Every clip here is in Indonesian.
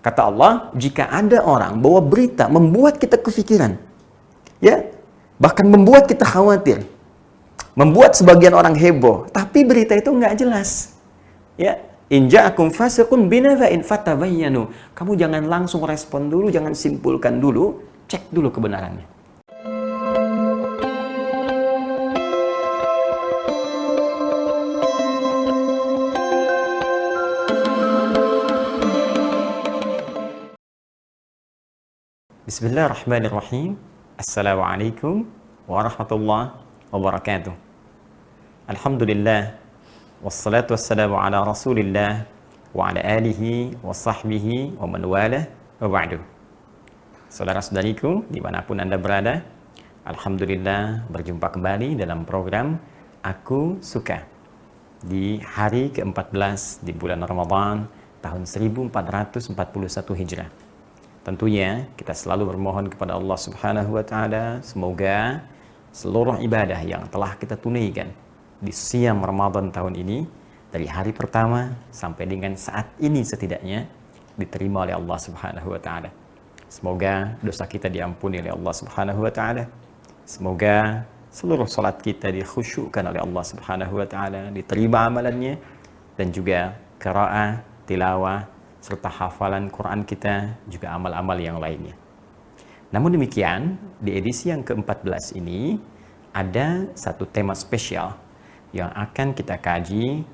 Kata Allah, jika ada orang bawa berita membuat kita kefikiran, ya, bahkan membuat kita khawatir, membuat sebagian orang heboh, tapi berita itu nggak jelas, ya, in ja'akum fasiqun binaba'in fatabayyanu. Kamu jangan langsung respon dulu, jangan simpulkan dulu, cek dulu kebenarannya. Bismillahirrahmanirrahim. Assalamualaikum warahmatullahi wabarakatuh. Alhamdulillah, wassalatu wassalamu ala rasulillah wa ala alihi wa sahbihi wa man walah wa ba'du. Saudara-saudariku dimanapun Anda berada, alhamdulillah berjumpa kembali dalam program Aku Suka di hari ke-14 di bulan Ramadan tahun 1441 Hijrah. Tentunya kita selalu bermohon kepada Allah Subhanahu wa Ta'ala, semoga seluruh ibadah yang telah kita tunaikan di siam Ramadan tahun ini, dari hari pertama sampai dengan saat ini setidaknya, diterima oleh Allah Subhanahu wa Ta'ala. Semoga dosa kita diampuni oleh Allah Subhanahu wa Ta'ala. Semoga seluruh salat kita dikhusyukkan oleh Allah Subhanahu wa Ta'ala, diterima amalannya, dan juga qiraah, tilawah, serta hafalan Quran kita, juga amal-amal yang lainnya. Namun demikian, di edisi yang ke-14 ini, ada satu tema spesial yang akan kita kaji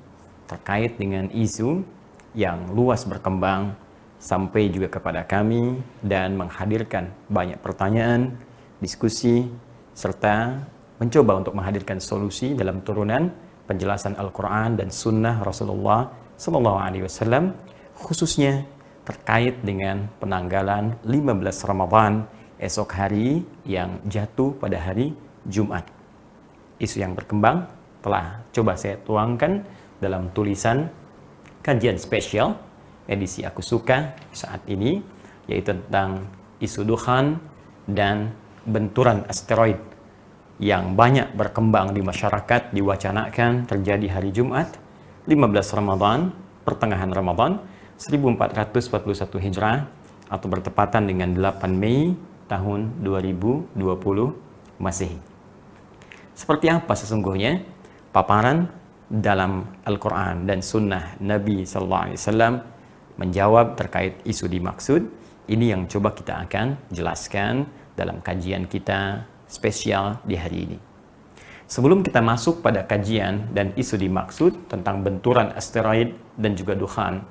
terkait dengan isu yang luas berkembang sampai juga kepada kami dan menghadirkan banyak pertanyaan, diskusi, serta mencoba untuk menghadirkan solusi dalam turunan penjelasan Al-Quran dan Sunnah Rasulullah SAW, khususnya terkait dengan penanggalan 15 Ramadan esok hari yang jatuh pada hari Jumat. Isu yang berkembang telah coba saya tuangkan dalam tulisan kajian spesial edisi Aku Suka saat ini, yaitu tentang isu dukhan dan benturan asteroid yang banyak berkembang di masyarakat, diwacanakan terjadi hari Jumat 15 Ramadan, pertengahan Ramadan 1441 Hijrah, atau bertepatan dengan 8 Mei tahun 2020 Masehi. Seperti apa sesungguhnya paparan dalam Al-Quran dan Sunnah Nabi SAW menjawab terkait isu dimaksud? Ini yang coba kita akan jelaskan dalam kajian kita spesial di hari ini. Sebelum kita masuk pada kajian dan isu dimaksud tentang benturan asteroid dan juga dukhan,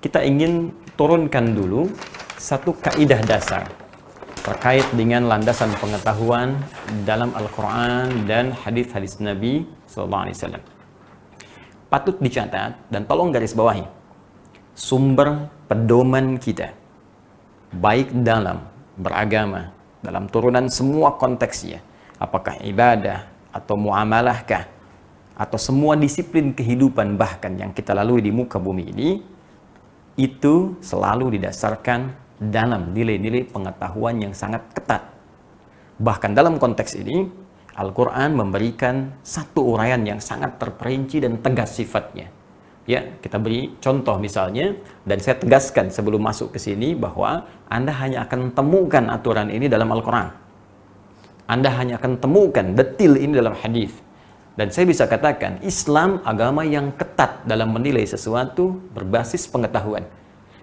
kita ingin turunkan dulu satu kaidah dasar terkait dengan landasan pengetahuan dalam Al-Quran dan hadis-hadis Nabi SAW. Patut dicatat dan tolong garis bawahi, sumber pedoman kita, baik dalam beragama, dalam turunan semua konteksnya, apakah ibadah atau muamalahkah, atau semua disiplin kehidupan bahkan yang kita lalui di muka bumi ini, itu selalu didasarkan dalam nilai-nilai pengetahuan yang sangat ketat. Bahkan dalam konteks ini, Al-Quran memberikan satu uraian yang sangat terperinci dan tegas sifatnya. Ya, kita beri contoh misalnya, dan saya tegaskan sebelum masuk ke sini bahwa Anda hanya akan temukan aturan ini dalam Al-Quran. Anda hanya akan temukan detil ini dalam hadis. Dan saya bisa katakan, Islam agama yang ketat dalam menilai sesuatu berbasis pengetahuan.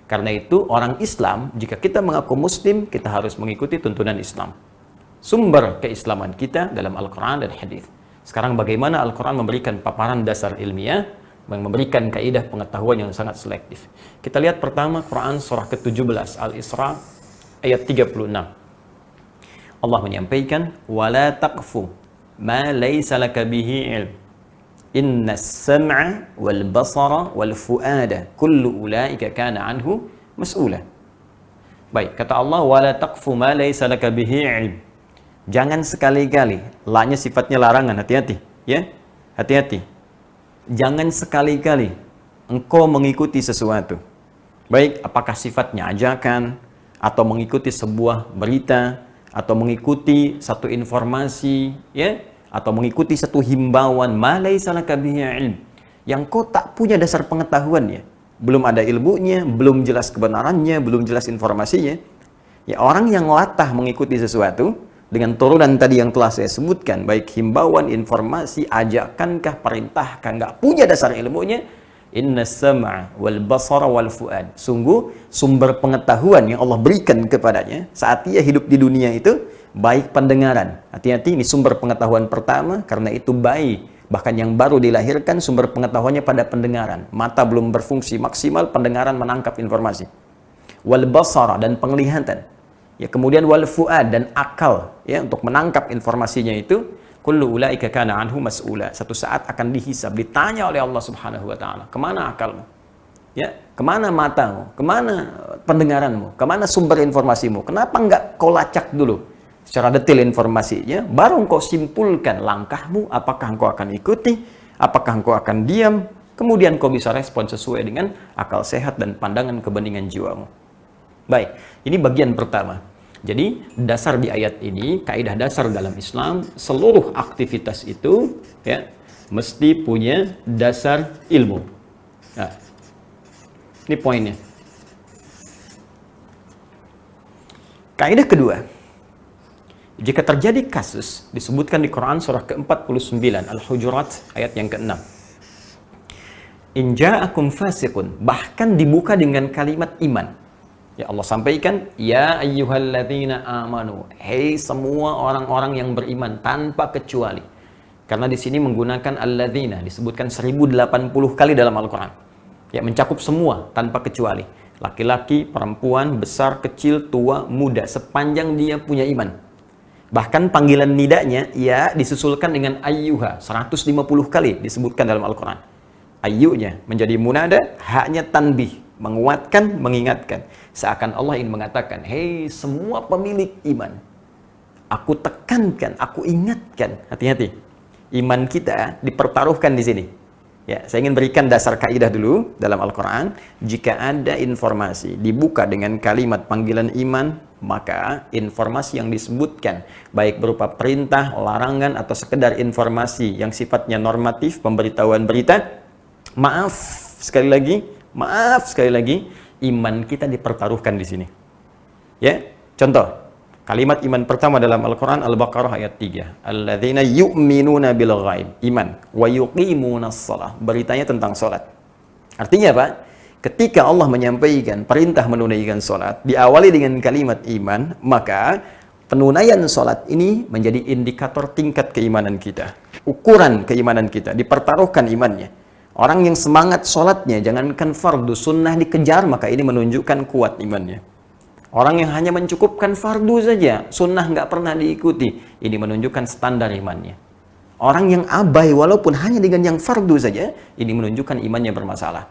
Karena itu, orang Islam, jika kita mengaku Muslim, kita harus mengikuti tuntunan Islam. Sumber keislaman kita dalam Al-Quran dan hadis. Sekarang bagaimana Al-Quran memberikan paparan dasar ilmiah, memberikan kaidah pengetahuan yang sangat selektif. Kita lihat pertama Quran surah ke-17 Al-Isra ayat 36. Allah menyampaikan, "Wala taqfu ma laysa laka bihi ilm. Innas sam'a wal basara wal fuada kullu ulaika kana anhu mas'ula." Baik, kata Allah, "Wala taqfu ma laysa laka bihi ilm." Jangan sekali-kali, la-nya sifatnya larangan, hati-hati, ya. Hati-hati. Jangan sekali-kali engkau mengikuti sesuatu. Baik, apakah sifatnya ajakan, atau mengikuti sebuah berita, atau mengikuti satu informasi, ya, atau mengikuti satu himbauan, ma laisa laka bihi ilm, yang kau tak punya dasar pengetahuan, ya. belum ada ilmunya, belum jelas kebenarannya, belum jelas informasinya. Ya, orang yang latah mengikuti sesuatu dengan turunan tadi yang telah saya sebutkan, baik himbauan, informasi, ajakankah, perintahkah, nggak punya dasar ilmunya, inna sam'a wal basara wal fuad. Sungguh sumber pengetahuan yang Allah berikan kepadanya saat ia hidup di dunia itu baik pendengaran. Hati-hati, ini sumber pengetahuan pertama, karena itu bayi bahkan yang baru dilahirkan sumber pengetahuannya pada pendengaran. Mata belum berfungsi maksimal, pendengaran menangkap informasi. Wal basara, dan penglihatan. Ya, kemudian wal fuad, dan akal, ya, untuk menangkap informasinya itu. Kullu ulaika kana anhu mas'ula. Satu saat akan dihisab, ditanya oleh Allah Subhanahu wa taala, kemana akalmu? Ya, kemana matamu? Kemana pendengaranmu? Kemana sumber informasimu? Kenapa enggak kau lacak dulu secara detail informasinya, baru engkau simpulkan langkahmu, apakah engkau akan ikuti, apakah engkau akan diam, kemudian kau bisa respon sesuai dengan akal sehat dan pandangan kebeningan jiwamu. Baik, ini bagian pertama. Jadi dasar di ayat ini, kaidah dasar dalam Islam, seluruh aktivitas itu ya mesti punya dasar ilmu. Nah, ini poinnya. Kaidah kedua, jika terjadi kasus disebutkan di Quran surah ke-49 Al-Hujurat ayat yang ke-6. In ja'akum fasiqun, bahkan dibuka dengan kalimat iman. Ya, Allah sampaikan, ya ayyuhalladzina amanu, hei semua orang-orang yang beriman tanpa kecuali. Karena di sini menggunakan alladzina, disebutkan 1080 kali dalam Al-Quran. Ya, mencakup semua tanpa kecuali. Laki-laki, perempuan, besar, kecil, tua, muda, sepanjang dia punya iman. Bahkan panggilan nidanya ya disusulkan dengan ayyuha, 150 kali disebutkan dalam Al-Quran. Ayyunya menjadi munada, haknya tanbih, menguatkan, mengingatkan. Seakan Allah ingin mengatakan, hei semua pemilik iman, aku tekankan, aku ingatkan. Hati-hati, iman kita dipertaruhkan di sini. Ya, saya ingin berikan dasar kaidah dulu dalam Al-Quran. Jika ada informasi dibuka dengan kalimat panggilan iman, maka informasi yang disebutkan, baik berupa perintah, larangan, atau sekedar informasi yang sifatnya normatif, pemberitahuan berita, maaf sekali lagi, iman kita dipertaruhkan di sini. Ya, contoh, kalimat iman pertama dalam Al-Quran Al-Baqarah ayat 3. Alladzina yu'minuna bil ghaib, iman, wa yuqimunas shalah, beritanya tentang salat. Artinya apa? Ketika Allah menyampaikan perintah menunaikan salat diawali dengan kalimat iman, maka penunaian salat ini menjadi indikator tingkat keimanan kita. Ukuran keimanan kita, dipertaruhkan imannya. Orang yang semangat sholatnya, jangankan fardu, sunnah dikejar, maka ini menunjukkan kuat imannya. Orang yang hanya mencukupkan fardu saja, sunnah nggak pernah diikuti, ini menunjukkan standar imannya. Orang yang abai walaupun hanya dengan yang fardu saja, ini menunjukkan imannya bermasalah.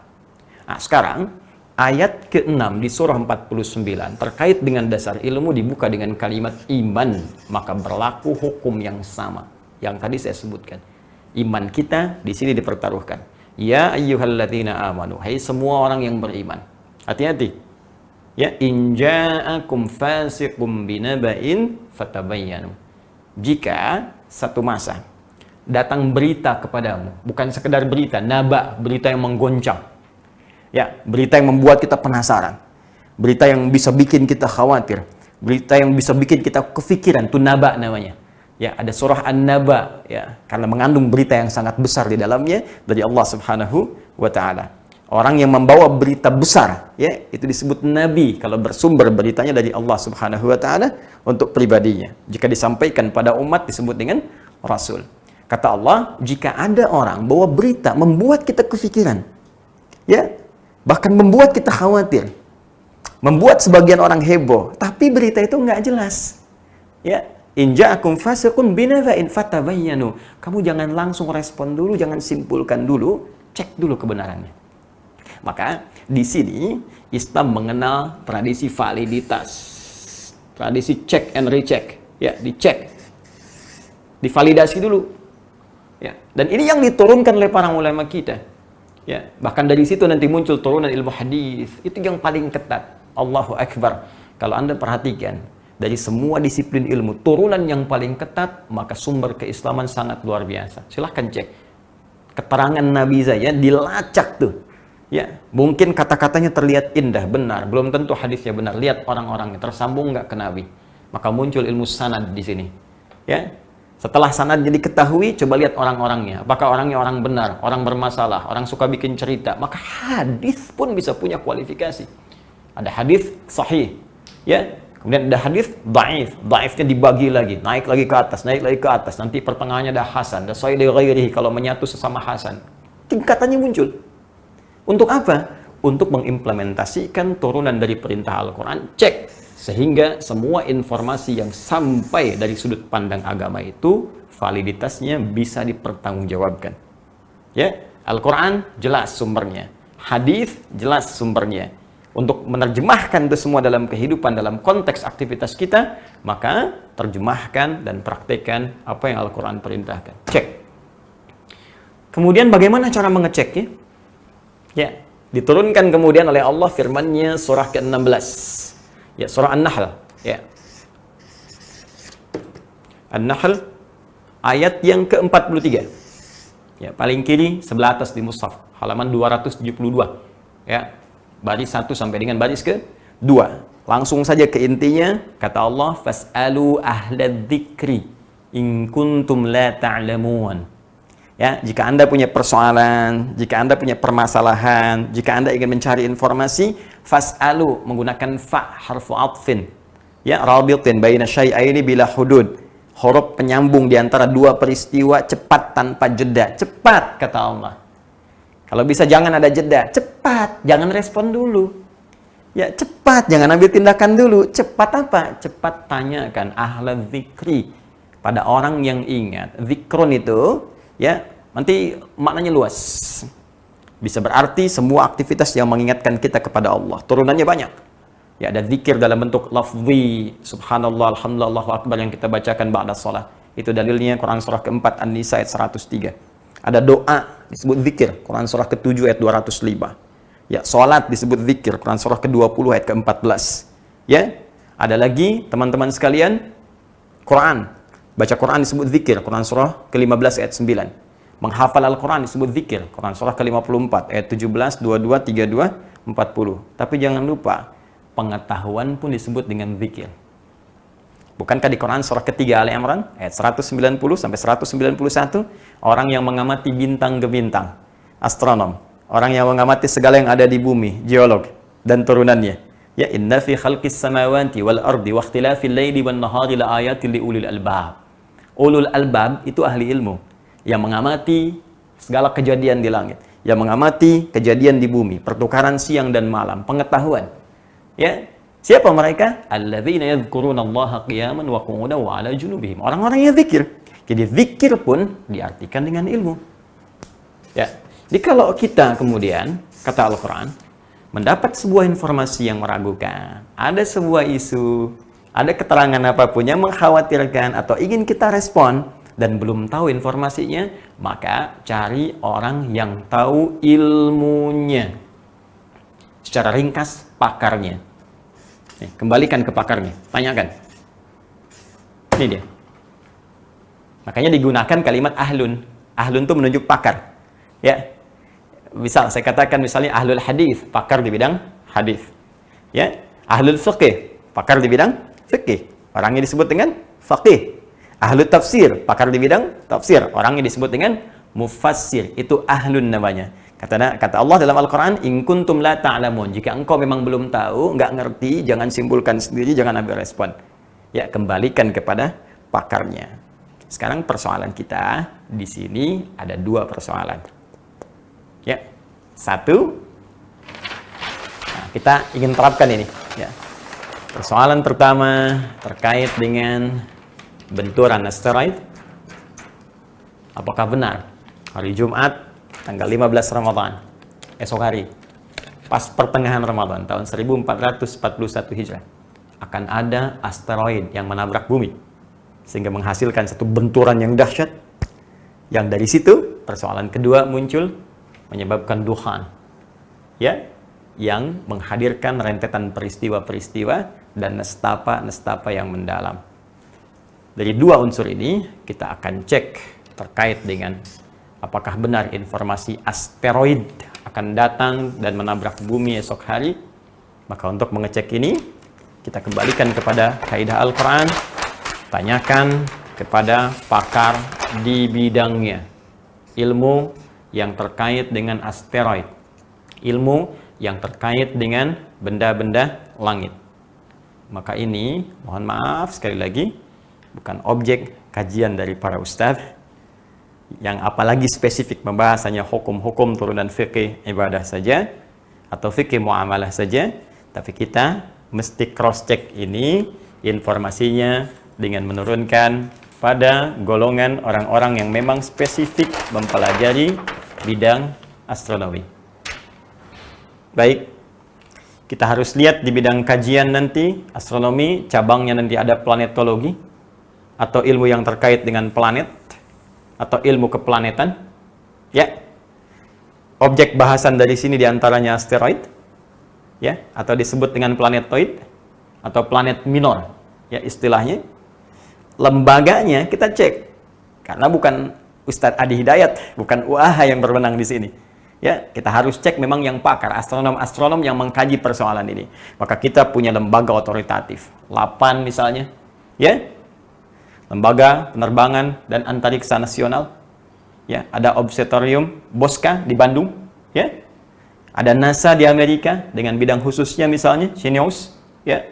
Nah, sekarang ayat ke-6 di surah 49 terkait dengan dasar ilmu dibuka dengan kalimat iman, maka berlaku hukum yang sama yang tadi saya sebutkan. Iman kita di sini dipertaruhkan. Ya ayyuhalladzina amanu, hai semua orang yang beriman. Hati-hati. Ya, in ja'akum fasiqum binaba'in fatabayyanu. Jika satu masa datang berita kepadamu, bukan sekedar berita, naba, berita yang menggoncang. Ya, berita yang membuat kita penasaran. Berita yang bisa bikin kita khawatir. Berita yang bisa bikin kita kefikiran, itu naba namanya. Ya, ada surah An-Naba, ya, karena mengandung berita yang sangat besar di dalamnya dari Allah Subhanahu wa taala. Orang yang membawa berita besar, ya, itu disebut nabi kalau bersumber beritanya dari Allah Subhanahu wa taala untuk pribadinya. Jika disampaikan pada umat disebut dengan rasul. Kata Allah, jika ada orang bawa berita membuat kita kefikiran, ya, bahkan membuat kita khawatir, membuat sebagian orang heboh, tapi berita itu nggak jelas, ya. In ja'akum fasiqun binaba'in fatabayyanu. Kamu jangan langsung respon dulu, jangan simpulkan dulu, cek dulu kebenarannya. Maka di sini Islam mengenal tradisi validitas, tradisi check and recheck, ya, dicek, divalidasi dulu. Ya, dan ini yang diturunkan oleh para ulama kita. Ya, bahkan dari situ nanti muncul turunan ilmu hadis. Itu yang paling ketat. Allahu Akbar. Kalau Anda perhatikan, dari semua disiplin ilmu, turunan yang paling ketat, maka sumber keislaman sangat luar biasa. Silahkan cek. Keterangan Nabi saya dilacak tuh. Ya, mungkin kata-katanya terlihat indah, benar, belum tentu hadisnya benar. Lihat orang-orangnya tersambung nggak ke Nabi. Maka muncul ilmu sanad di sini. Ya, setelah sanadnya diketahui, coba lihat orang-orangnya. Apakah orangnya orang benar, orang bermasalah, orang suka bikin cerita. Maka hadis pun bisa punya kualifikasi. Ada hadis sahih, ya. Kemudian ada hadis dhaif. Dhaifnya dibagi lagi, naik lagi ke atas, naik lagi ke atas. Nanti pertengahannya ada hasan, ada sahih li ghairihi kalau menyatu sesama hasan. Tingkatannya muncul. Untuk apa? Untuk mengimplementasikan turunan dari perintah Al-Quran. Cek. Sehingga semua informasi yang sampai dari sudut pandang agama itu, validitasnya bisa dipertanggungjawabkan. Ya, Al-Quran jelas sumbernya. Hadis jelas sumbernya. Untuk menerjemahkan itu semua dalam kehidupan, dalam konteks aktivitas kita, maka terjemahkan dan praktekkan apa yang Al-Quran perintahkan. Cek. Kemudian bagaimana cara mengeceknya? Ya, diturunkan kemudian oleh Allah firman-Nya surah ke-16. Ya, surah An-Nahl, ya. An-Nahl ayat yang ke-43. Ya, paling kiri sebelah atas di mushaf, halaman 272. Ya, baris 1 sampai dengan baris ke-2. Langsung saja ke intinya, kata Allah, fas'alu ahladzikri in kuntum la ta'lamun. Ya, jika Anda punya persoalan, jika Anda punya permasalahan, jika Anda ingin mencari informasi, fas'alu menggunakan fa harfu atfin. Ya, rabitin baina syai'aini bila hudud. Huruf penyambung di antara dua peristiwa, cepat tanpa jeda. Cepat, kata Allah. Kalau bisa jangan ada jeda. Cepat, jangan respon dulu. Ya, cepat, jangan ambil tindakan dulu. Cepat apa? Cepat tanyakan ahla dzikri pada orang yang ingat. Zikrun itu, ya, nanti maknanya luas. Bisa berarti semua aktivitas yang mengingatkan kita kepada Allah. Turunannya banyak. Ya, ada zikir dalam bentuk lafzi, subhanallah, alhamdulillah, Allahu akbar yang kita bacakan ba'da shalah. Itu dalilnya Quran surah ke-4 An-Nisa ayat 103. Ada doa disebut zikir, Quran surah ke-7 ayat 205. Ya, salat disebut zikir, Quran surah ke-20 ayat ke-14. Ya, ada lagi teman-teman sekalian, Quran. Baca Quran disebut zikir, Quran surah ke-15 ayat 9. Menghafal Al-Quran disebut zikir, Quran surah ke-54 ayat 17, 22, 32, 40. Tapi jangan lupa, pengetahuan pun disebut dengan zikir. Bukankah di Quran surah ketiga Ali Imran ayat 190 sampai 191, orang yang mengamati bintang ke bintang, astronom, orang yang mengamati segala yang ada di bumi, geolog dan turunannya. Ya, inna fi khalqis samawati wal ardi wa ikhtilafil laili wan nahari la ayatin li ulil albab. Ulul albab itu ahli ilmu yang mengamati segala kejadian di langit, yang mengamati kejadian di bumi, pertukaran siang dan malam, pengetahuan. Ya, siapa mereka? Alladzina yadhkurunallaha qiyaman wa qu'udan wa 'ala junubihim. Orang-orang yang zikir. Jadi zikir pun diartikan dengan ilmu. Ya. Jadi kalau kita kemudian, kata Al-Qur'an, mendapat sebuah informasi yang meragukan, ada sebuah isu, ada keterangan apapun yang mengkhawatirkan atau ingin kita respon dan belum tahu informasinya, maka cari orang yang tahu ilmunya. Secara ringkas, pakarnya. Nih, kembalikan ke pakarnya, tanyakan. Ini dia. Makanya digunakan kalimat ahlun. Ahlun itu menunjuk pakar. Ya. Misal saya katakan misalnya ahlul hadis, pakar di bidang hadis. Ya. Ahlul fiqih, pakar di bidang fiqih. Orangnya disebut dengan faqih. Ahlul tafsir, pakar di bidang tafsir. Orangnya disebut dengan mufassir. Itu ahlun namanya. Kata Allah dalam Al-Quran, in kuntum la ta'lamun. Jika engkau memang belum tahu, nggak ngerti, jangan simpulkan sendiri, jangan ambil respon. Ya, kembalikan kepada pakarnya. Sekarang persoalan kita di sini ada dua persoalan. Ya, satu, nah, kita ingin terapkan ini. Ya. Persoalan pertama terkait dengan benturan asteroid. Apakah benar hari Jumat tanggal 15 Ramadan, esok hari, pas pertengahan Ramadan tahun 1441 Hijrah, akan ada asteroid yang menabrak bumi sehingga menghasilkan satu benturan yang dahsyat, yang dari situ persoalan kedua muncul, menyebabkan duhan, ya, yang menghadirkan rentetan peristiwa-peristiwa dan nestapa-nestapa yang mendalam. Dari dua unsur ini kita akan cek terkait dengan apakah benar informasi asteroid akan datang dan menabrak bumi esok hari. Maka untuk mengecek ini, kita kembalikan kepada kaidah Al-Quran, tanyakan kepada pakar di bidangnya, ilmu yang terkait dengan asteroid, ilmu yang terkait dengan benda-benda langit. Maka ini, mohon maaf sekali lagi, bukan objek kajian dari para ustadz, yang apalagi spesifik membahasanya hukum-hukum turunan fikih ibadah saja, atau fikih muamalah saja, tapi kita mesti cross-check ini informasinya dengan menurunkan pada golongan orang-orang yang memang spesifik mempelajari bidang astronomi. Baik, kita harus lihat di bidang kajian nanti, astronomi, cabangnya nanti ada planetologi, atau ilmu yang terkait dengan planet, atau ilmu keplanetan. Ya, objek bahasan dari sini diantaranya asteroid, ya, atau disebut dengan planetoid atau planet minor, ya istilahnya. Lembaganya kita cek, karena bukan Ustadz Adi Hidayat, bukan UAH yang berwenang di sini. Ya, kita harus cek memang yang pakar, astronom-astronom yang mengkaji persoalan ini. Maka kita punya lembaga otoritatif, LAPAN misalnya, ya, Lembaga Penerbangan dan Antariksa Nasional, ya, ada Observatorium Bosca di Bandung, ya. Ada NASA di Amerika dengan bidang khususnya misalnya Xenios, ya.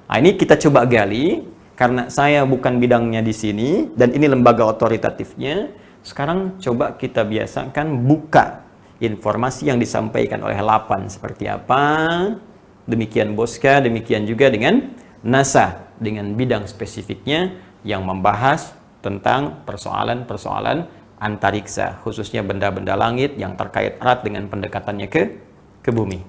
Nah, ini kita coba gali karena saya bukan bidangnya di sini dan ini lembaga otoritatifnya. Sekarang coba kita biasakan buka informasi yang disampaikan oleh LAPAN seperti apa. Demikian Bosca, demikian juga dengan NASA dengan bidang spesifiknya yang membahas tentang persoalan-persoalan antariksa, khususnya benda-benda langit yang terkait erat dengan pendekatannya ke bumi.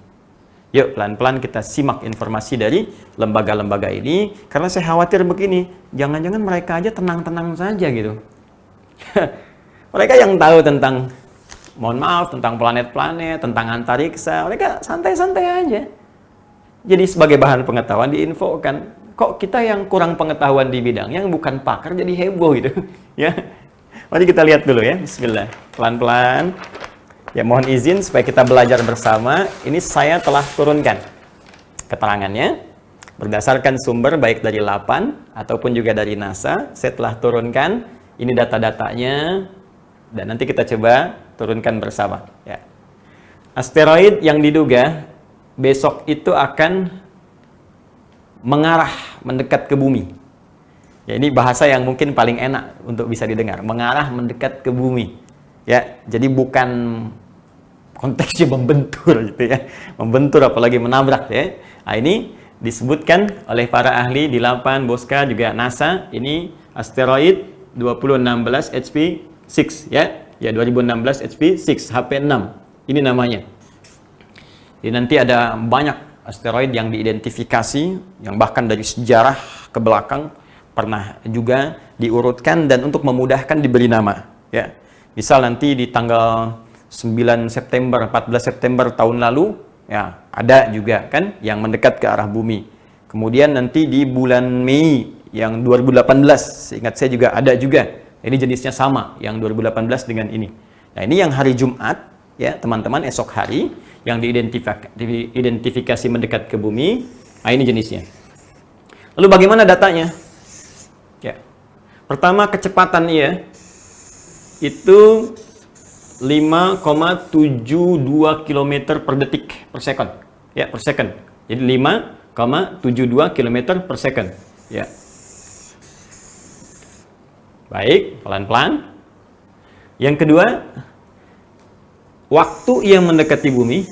Yuk, pelan-pelan kita simak informasi dari lembaga-lembaga ini, karena saya khawatir begini, jangan-jangan mereka aja tenang-tenang saja gitu. Mereka yang tahu tentang, mohon maaf, tentang planet-planet, tentang antariksa, mereka santai-santai aja. Jadi sebagai bahan pengetahuan diinfokan, kok kita yang kurang pengetahuan di bidangnya, yang bukan pakar jadi heboh gitu. Ya. Mari kita lihat dulu ya, bismillah. Pelan-pelan. Ya, mohon izin supaya kita belajar bersama. Ini saya telah turunkan keterangannya berdasarkan sumber baik dari LAPAN ataupun juga dari NASA. Saya telah turunkan ini data-datanya dan nanti kita coba turunkan bersama, ya. Asteroid yang diduga besok itu akan mengarah mendekat ke bumi. Ya, ini bahasa yang mungkin paling enak untuk bisa didengar. Mengarah mendekat ke bumi. Ya, jadi bukan konteksnya membentur gitu ya. Membentur apalagi menabrak ya. Nah, ini disebutkan oleh para ahli di LAPAN, Bosca juga NASA. Ini asteroid 2016 HP6 ya. Ya, 2016 HP6 HP6. Ini namanya. Jadi nanti ada banyak asteroid yang diidentifikasi yang bahkan dari sejarah ke belakang pernah juga diurutkan dan untuk memudahkan diberi nama, ya. Misal nanti di tanggal 9 September, 14 September tahun lalu, ya, ada juga kan yang mendekat ke arah bumi. Kemudian nanti di bulan Mei yang 2018, seingat saya juga ada juga. Ini jenisnya sama yang 2018 dengan ini. Nah, ini yang hari Jumat, ya, teman-teman, esok hari yang diidentifikasi mendekat ke bumi. Nah, ini jenisnya. Lalu bagaimana datanya? Ya. Pertama, kecepatan ia itu 5,72 km per detik per second. Ya, per second. Jadi 5,72 km per second. Ya. Baik, pelan-pelan. Yang kedua, waktu ia mendekati bumi,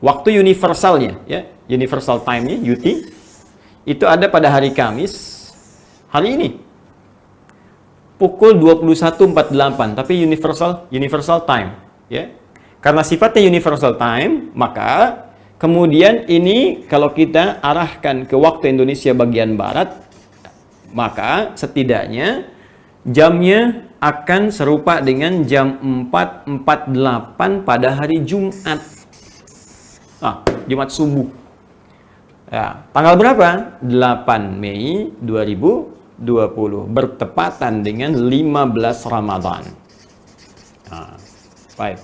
waktu universalnya, ya, universal time-nya, UT, itu ada pada hari Kamis, hari ini, pukul 21.48, tapi universal time, ya. Karena sifatnya universal time, maka kemudian ini kalau kita arahkan ke waktu Indonesia bagian barat, maka setidaknya jamnya akan serupa dengan jam 4.48 pada hari Jumat. Jumat subuh. Ya, tanggal berapa? 8 Mei 2020, bertepatan dengan 15 Ramadan. Baik.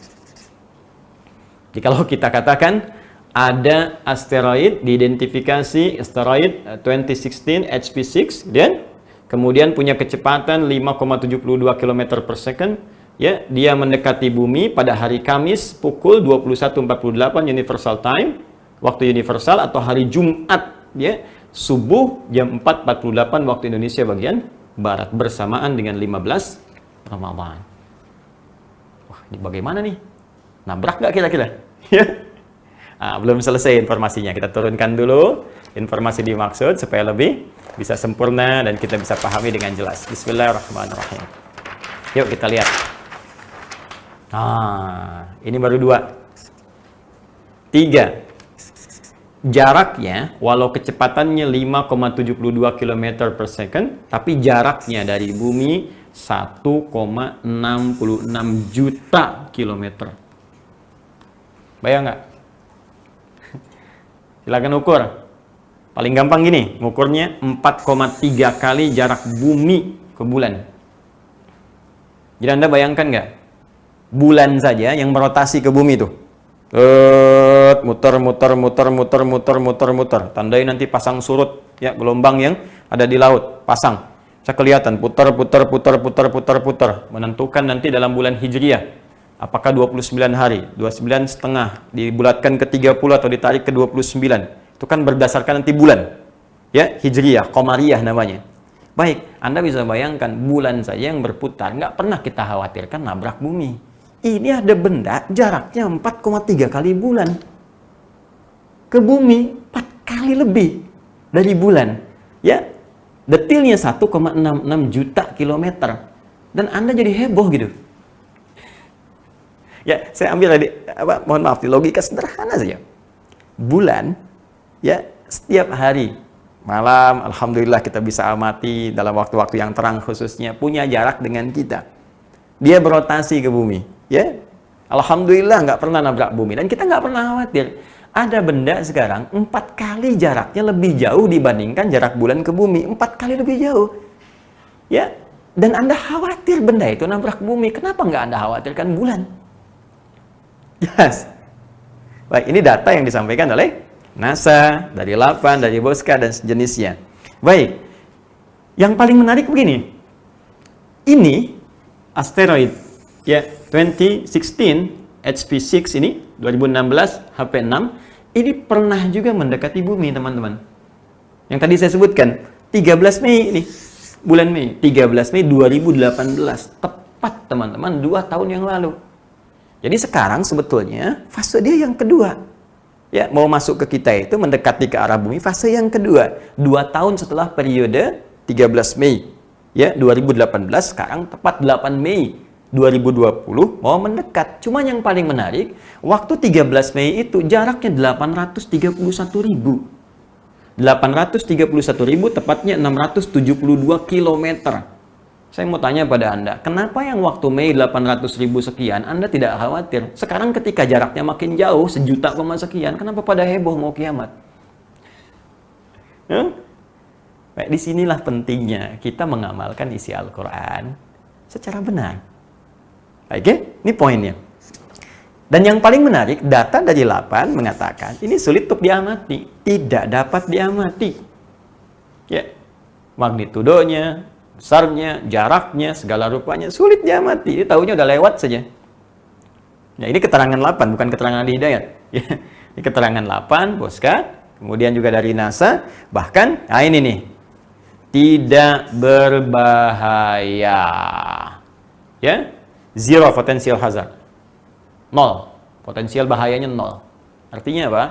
Jadi kalau kita katakan ada asteroid diidentifikasi asteroid 2016 HP6 dan kemudian punya kecepatan 5,72 km per second, ya, dia mendekati bumi pada hari Kamis pukul 21.48 Universal Time, waktu universal, atau hari Jumat, ya, subuh jam 4.48 waktu Indonesia bagian barat, bersamaan dengan 15 Ramadan. Wah, ini bagaimana nih? Nabrak nggak kira-kira? Ya. Nah, belum selesai informasinya. Kita turunkan dulu informasi dimaksud supaya lebih bisa sempurna dan kita bisa pahami dengan jelas. Bismillahirrahmanirrahim. Yuk kita lihat. Ini baru 2. 3. Jaraknya, walau kecepatannya 5,72 km per second, tapi jaraknya dari bumi 1,66 juta kilometer. Bayang nggak? Silakan ukur. Paling gampang gini, ngukurnya 4,3 kali jarak bumi ke bulan. Jadi Anda bayangkan nggak? Bulan saja yang berotasi ke bumi tuh. Muter. Tandai nanti pasang surut, ya, gelombang yang ada di laut, pasang. Bisa kelihatan putar. Menentukan nanti dalam bulan Hijriah. Apakah 29 hari, 29,5 dibulatkan ke 30 atau ditarik ke 29. Itu kan berdasarkan nanti bulan. Ya, Hijriyah, Qamariyah namanya. Baik, Anda bisa bayangkan bulan saja yang berputar, nggak pernah kita khawatirkan nabrak bumi. Ini ada benda jaraknya 4,3 kali bulan. Ke bumi 4 kali lebih dari bulan. Ya, detilnya 1,66 juta kilometer. Dan Anda jadi heboh gitu. Ya, saya ambil tadi, mohon maaf, di logika sederhana saja. Bulan, ya, setiap hari, malam, alhamdulillah kita bisa amati dalam waktu-waktu yang terang khususnya, punya jarak dengan kita. Dia berotasi ke bumi, ya. Alhamdulillah nggak pernah nabrak bumi, dan kita nggak pernah khawatir. Ada benda sekarang 4 kali jaraknya lebih jauh dibandingkan jarak bulan ke bumi, 4 kali lebih jauh. Ya, dan Anda khawatir benda itu nabrak bumi, kenapa nggak Anda khawatirkan bulan? Yes. Baik, ini data yang disampaikan oleh NASA, dari LAPAN, dari Boska, dan sejenisnya. Baik, yang paling menarik begini. Ini asteroid, ya, 2016 HP6 ini, 2016 HP6, ini pernah juga mendekati bumi, teman-teman. Yang tadi saya sebutkan, 13 Mei ini, bulan Mei, 13 Mei 2018, tepat teman-teman, 2 tahun yang lalu. Jadi sekarang sebetulnya fase dia yang kedua. Ya, mau masuk ke kita itu mendekati ke arah bumi, fase yang kedua. 2 tahun setelah periode 13 Mei. Ya, 2018, sekarang tepat 8 Mei 2020 mau mendekat. Cuma yang paling menarik, waktu 13 Mei itu jaraknya 831.000. 831.000 tepatnya 672 kilometer. Saya mau tanya pada Anda, kenapa yang waktu Mei 800.000 sekian Anda tidak khawatir? Sekarang ketika jaraknya makin jauh, 1.000.000 sekian, kenapa pada heboh mau kiamat? Baik, disinilah pentingnya kita mengamalkan isi Al-Quran secara benar. Baik, ya? Ini poinnya. Dan yang paling menarik, data dari LAPAN mengatakan, ini sulit untuk diamati. Tidak dapat diamati. Ya, magnitudonya, besarnya, jaraknya, segala rupanya sulit diamati. Ini tahunya udah lewat saja. Ya, ini keterangan LAPAN, bukan keterangan ahli hidayat. Ya, ini keterangan LAPAN, Boska, kemudian juga dari NASA. Bahkan, nah ini nih, tidak berbahaya. Ya, zero potential hazard. 0. Potensial bahayanya 0. Artinya apa?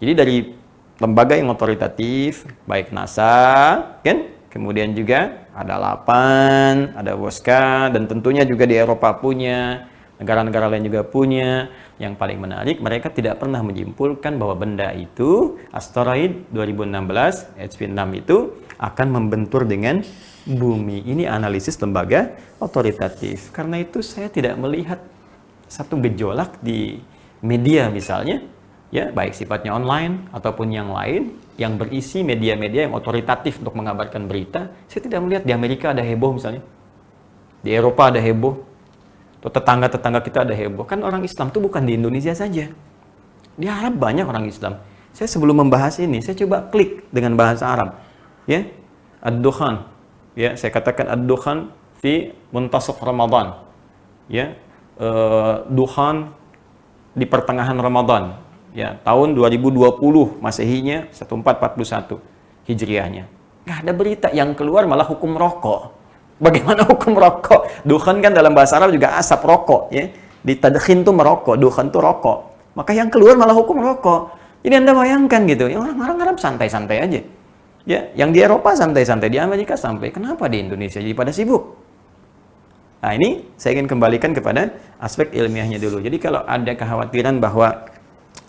Jadi dari lembaga yang otoritatif, baik NASA, kan? Kemudian juga ada LAPAN, ada Boska, dan tentunya juga di Eropa punya, negara-negara lain juga punya. Yang paling menarik, mereka tidak pernah menyimpulkan bahwa benda itu, asteroid 2016 HP6 itu akan membentur dengan bumi. Ini analisis lembaga otoritatif. Karena itu saya tidak melihat satu gejolak di media misalnya, ya, baik sifatnya online ataupun yang lain, yang berisi media-media yang otoritatif untuk mengabarkan berita. Saya tidak melihat di Amerika ada heboh misalnya, di Eropa ada heboh, atau tetangga-tetangga kita ada heboh. Kan orang Islam itu bukan di Indonesia saja. Di Arab banyak orang Islam. Saya sebelum membahas ini, saya coba klik dengan bahasa Arab. Ya, ad-dukhan. Ya, saya katakan ad-dukhan fi muntasaf Ramadan. Ya, dukhan di pertengahan Ramadan. Ya, tahun 2020 Masehinya 1441 Hijriahnya. Nggak ada berita, yang keluar malah hukum rokok. Bagaimana hukum rokok? Dukhan kan dalam bahasa Arab juga asap rokok, ya. Di tadkhin tuh merokok, dukhan tuh rokok. Maka yang keluar malah hukum rokok. Jadi Anda bayangkan gitu, yang orang Arab santai-santai aja. Ya, yang di Eropa santai-santai, di Amerika sampai. Kenapa di Indonesia jadi pada sibuk? Nah, ini saya ingin kembalikan kepada aspek ilmiahnya dulu. Jadi kalau ada kekhawatiran bahwa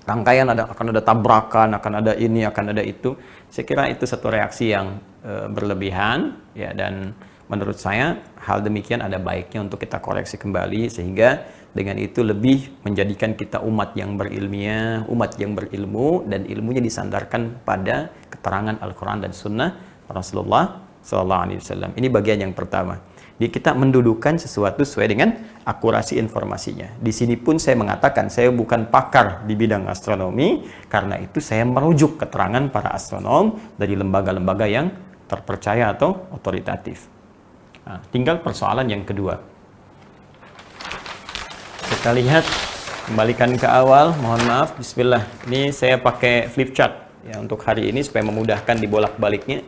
rangkaian akan ada tabrakan, akan ada ini, akan ada itu, saya kira itu satu reaksi yang berlebihan, ya, dan menurut saya hal demikian ada baiknya untuk kita koreksi kembali, sehingga dengan itu lebih menjadikan kita umat yang berilmiah, umat yang berilmu, dan ilmunya disandarkan pada keterangan Al-Quran dan Sunnah Rasulullah SAW. Ini bagian yang pertama. Jadi kita mendudukan sesuatu sesuai dengan akurasi informasinya. Di sini pun saya mengatakan saya bukan pakar di bidang astronomi, karena itu saya merujuk keterangan para astronom dari lembaga-lembaga yang terpercaya atau otoritatif. Nah, tinggal persoalan yang kedua. Kita lihat, kembalikan ke awal, mohon maaf, bismillah. Ini saya pakai flip chart ya untuk hari ini supaya memudahkan dibolak-baliknya.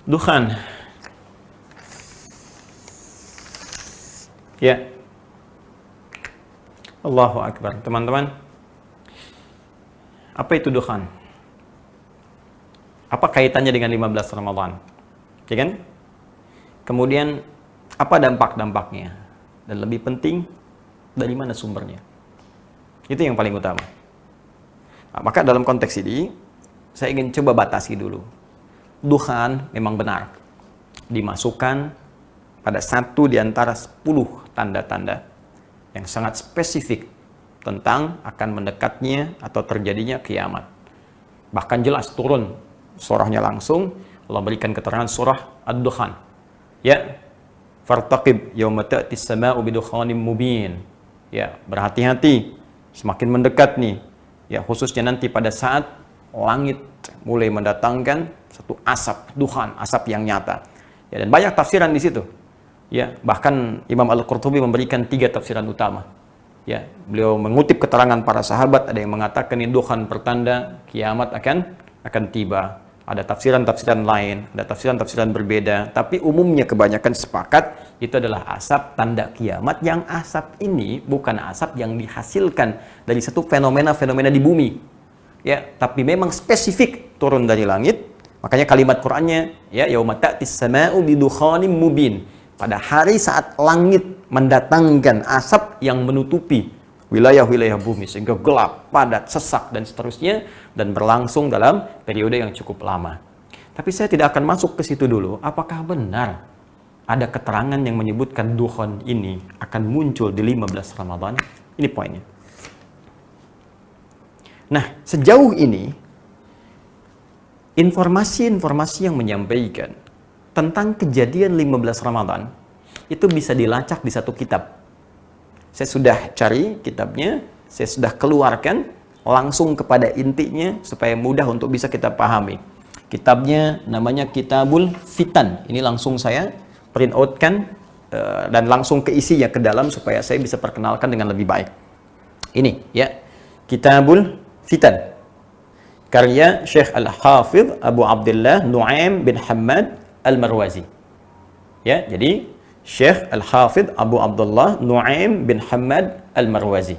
Dukhan. Ya. Allahu Akbar. Teman-teman, apa itu dukhan? Apa kaitannya dengan 15 Ramadan? Ya kan? Kemudian, apa dampak-dampaknya? Dan lebih penting, dari mana sumbernya? Itu yang paling utama. Nah, maka dalam konteks ini, saya ingin coba batasi dulu. Dukhan memang benar dimasukkan pada satu di antara 10 tanda-tanda yang sangat spesifik tentang akan mendekatnya atau terjadinya kiamat. Bahkan jelas turun surahnya langsung, Allah berikan keterangan surah Ad-Dukhan. Ya, fartaqib yauma ta'tis sama'u bidukhanim mubin. Ya, berhati-hati, semakin mendekat nih. Ya, khususnya nanti pada saat langit mulai mendatangkan satu asap, dukhan, asap yang nyata. Ya, dan banyak tafsiran di situ. Ya, bahkan Imam Al-Qurtubi memberikan 3 tafsiran utama. Ya, beliau mengutip keterangan para sahabat, ada yang mengatakan ini dukhan pertanda kiamat akan tiba. Ada tafsiran-tafsiran lain, ada tafsiran-tafsiran berbeda, tapi umumnya kebanyakan sepakat itu adalah asap tanda kiamat, yang asap ini bukan asap yang dihasilkan dari satu fenomena-fenomena di bumi. Ya, tapi memang spesifik turun dari langit. Makanya kalimat Qur'annya, ya, yauma ta'tis sama'u bidukhanim mubin. Pada hari saat langit mendatangkan asap yang menutupi wilayah-wilayah bumi sehingga gelap, padat, sesak, dan seterusnya, dan berlangsung dalam periode yang cukup lama. Tapi saya tidak akan masuk ke situ dulu. Apakah benar ada keterangan yang menyebutkan dukhan ini akan muncul di 15 Ramadan? Ini poinnya. Nah, sejauh ini informasi-informasi yang menyampaikan tentang kejadian 15 Ramadan itu bisa dilacak di satu kitab. Saya sudah cari kitabnya, saya sudah keluarkan langsung kepada intinya supaya mudah untuk bisa kita pahami. Kitabnya namanya Kitabul Fitan. Ini langsung saya print outkan dan langsung keisinya ke dalam supaya saya bisa perkenalkan dengan lebih baik. Ini ya, Kitabul Fitan. Karya Syekh Al-Hafidh Abu Abdullah Nu'aim bin Hammad Al-Marwazi. Ya, jadi Syekh Al-Hafidh Abu Abdullah Nu'aim bin Hammad Al-Marwazi.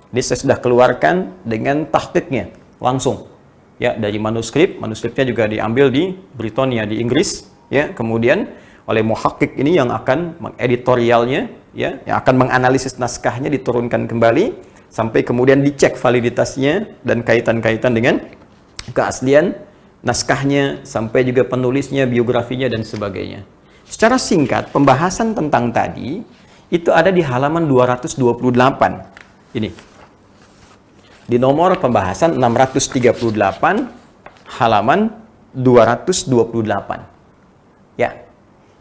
Ini saya sudah keluarkan dengan tahqiqnya langsung. Ya, dari manuskripnya juga diambil di Britania di Inggris, ya, kemudian oleh muhaqqiq ini yang akan mengeditorialnya, ya, yang akan menganalisis naskahnya, diturunkan kembali sampai kemudian dicek validitasnya dan kaitan-kaitan dengan keaslian naskahnya, sampai juga penulisnya, biografinya, dan sebagainya. Secara singkat, pembahasan tentang tadi itu ada di halaman 228. Ini. Di nomor pembahasan 638, halaman 228. Ya.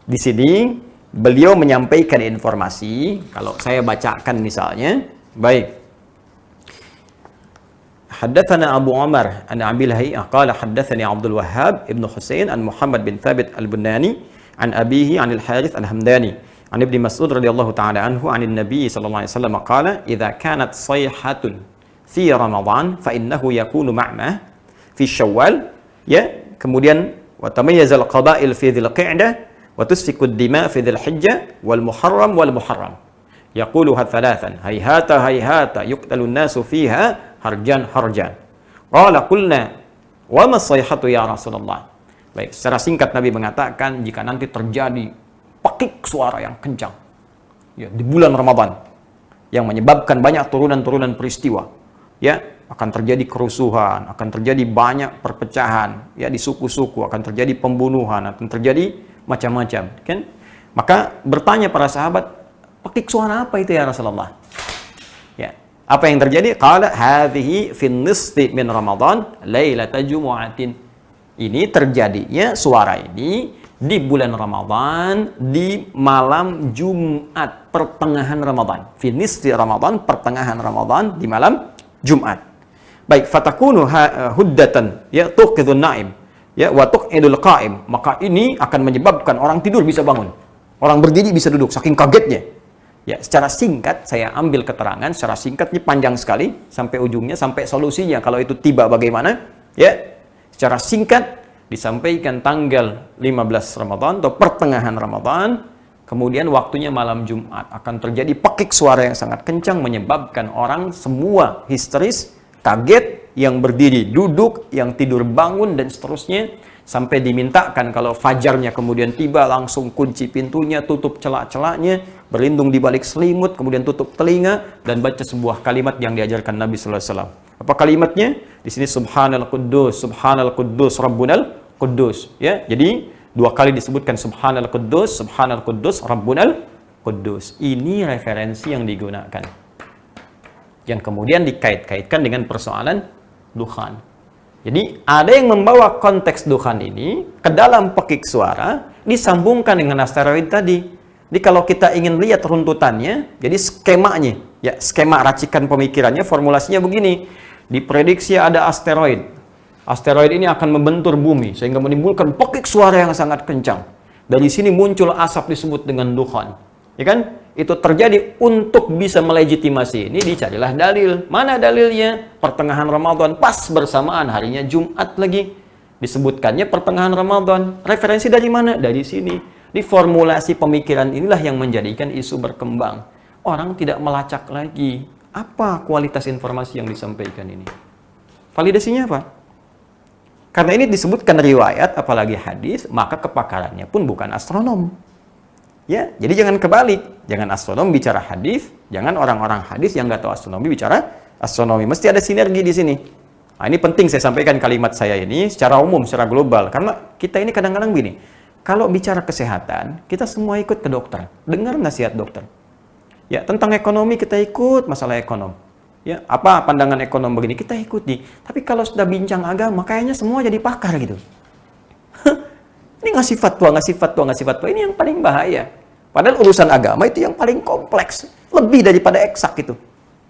Di sini beliau menyampaikan informasi, kalau saya bacakan misalnya, baik. Haddatsana Abu Umar an Abil Hay'ah qala haddatsani Abdul Wahhab ibn Husain an Muhammad bin Thabit al-Bunani an abihi an al-Harith al-Hamdani an Ibnu Mas'ud radhiyallahu ta'ala anhu an Nabi sallallahu alaihi wasallam qala idza kanat sayhatun fi Ramadan fa innahu yakunu ma'ma fi Syawal, ya, kemudian wa tamayyazal qaba'il fi dzil qa'dah wa tusfiku ad-dima fi dzil hijjah wal muharram yaquluha thalathan hayhata hayhata yuqtalu an-nasu fiha harjan harjan. Qala qulna wa ma sayhatu ya Rasulullah. Baik, secara singkat Nabi mengatakan jika nanti terjadi pakik suara yang kencang, ya, di bulan Ramadan yang menyebabkan banyak turunan-turunan peristiwa, ya, akan terjadi kerusuhan, akan terjadi banyak perpecahan, ya, di suku-suku, akan terjadi pembunuhan, akan terjadi macam-macam, kan? Maka bertanya para sahabat, pakik suara apa itu ya Rasulullah? Ya, apa yang terjadi? Qala hadhihi fin nisfi min Ramadan lailata jumu'atin. Ini terjadinya suara ini di bulan Ramadan, di malam Jumat, pertengahan Ramadan. Fin nisfi Ramadan, pertengahan Ramadan, di malam Jumat. Baik, fatakunu huddatan, ya, tuqidun naim, ya, wa tuqidul qa'im. Maka ini akan menyebabkan orang tidur bisa bangun, orang berdiri bisa duduk, saking kagetnya. Ya, secara singkat saya ambil keterangan, secara singkatnya panjang sekali sampai ujungnya, sampai solusinya kalau itu tiba bagaimana, ya. Secara singkat disampaikan tanggal 15 Ramadan atau pertengahan Ramadan, kemudian waktunya malam Jumat, akan terjadi pakik suara yang sangat kencang menyebabkan orang semua histeris, kaget, yang berdiri duduk, yang tidur bangun, dan seterusnya, sampai dimintakan kalau fajarnya kemudian tiba langsung kunci pintunya, tutup celak-celaknya, berlindung di balik selimut, kemudian tutup telinga dan baca sebuah kalimat yang diajarkan Nabi sallallahu alaihi wasallam. Apa kalimatnya? Di sini Subhanal Quddus Rabbunal Quddus, ya. Jadi dua kali disebutkan Subhanal Quddus Rabbunal Quddus. Ini referensi yang digunakan, yang kemudian dikait-kaitkan dengan persoalan dukhan. Jadi ada yang membawa konteks dukhan ini ke dalam pekik suara, disambungkan dengan asteroid tadi. Jadi kalau kita ingin lihat runtutannya, jadi skemanya, ya, skema racikan pemikirannya, formulasinya begini. Diprediksi ada asteroid. Asteroid ini akan membentur bumi sehingga menimbulkan pekik suara yang sangat kencang. Dari sini muncul asap disebut dengan dukhan. Ya kan? Itu terjadi untuk bisa melegitimasi ini, dicarilah dalil. Mana dalilnya? Pertengahan Ramadan, pas bersamaan harinya Jumat lagi. Disebutkannya pertengahan Ramadan. Referensi dari mana? Dari sini. Di formulasi pemikiran inilah yang menjadikan isu berkembang. Orang tidak melacak lagi apa kualitas informasi yang disampaikan ini. Validasinya apa? Karena ini disebutkan riwayat, apalagi hadis, maka kepakarannya pun bukan astronom. Ya, jadi jangan kebalik. Jangan astronom bicara hadis, jangan orang-orang hadis yang nggak tahu astronomi bicara astronomi. Mesti ada sinergi di sini. Nah, ini penting saya sampaikan kalimat saya ini secara umum, secara global. Karena kita ini kadang-kadang gini, kalau bicara kesehatan, kita semua ikut ke dokter. Dengar nasihat dokter. Ya, tentang ekonomi kita ikut masalah ekonom. Ya, apa pandangan ekonom begini, kita ikuti. Tapi kalau sudah bincang agama, kayaknya semua jadi pakar gitu. Ini ngasih fatwa, ini yang paling bahaya. Padahal urusan agama itu yang paling kompleks, lebih daripada eksak itu.